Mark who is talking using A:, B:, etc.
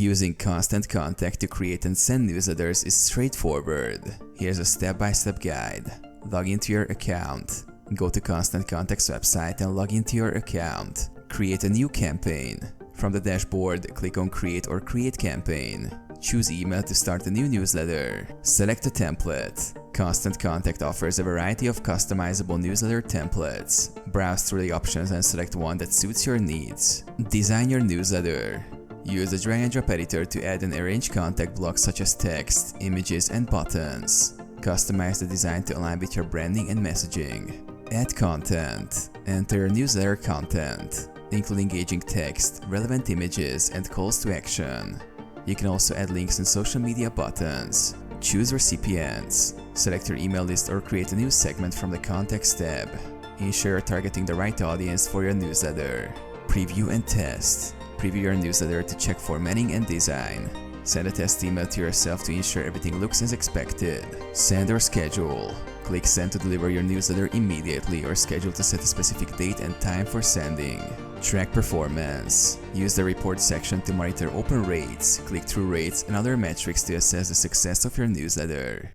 A: Using Constant Contact to create and send newsletters is straightforward. Here's a step-by-step guide. Log into your account. Go to Constant Contact's website and log into your account. Create a new campaign. From the dashboard, click on Create or Create Campaign. Choose Email to start a new newsletter. Select a template. Constant Contact offers a variety of customizable newsletter templates. Browse through the options and select one that suits your needs. Design your newsletter. Use the drag and drop editor to add and arrange contact blocks such as text, images, and buttons. Customize the design to align with your branding and messaging. Add content. Enter your newsletter content. Include engaging text, relevant images, and calls to action. You can also add links and social media buttons. Choose recipients. Select your email list or create a new segment from the Contacts tab. Ensure you're targeting the right audience for your newsletter. Preview and test. Preview your newsletter to check formatting and design. Send a test email to yourself to ensure everything looks as expected. Send or schedule. Click Send to deliver your newsletter immediately or schedule to set a specific date and time for sending. Track performance. Use the report section to monitor open rates, click-through rates, and other metrics to assess the success of your newsletter.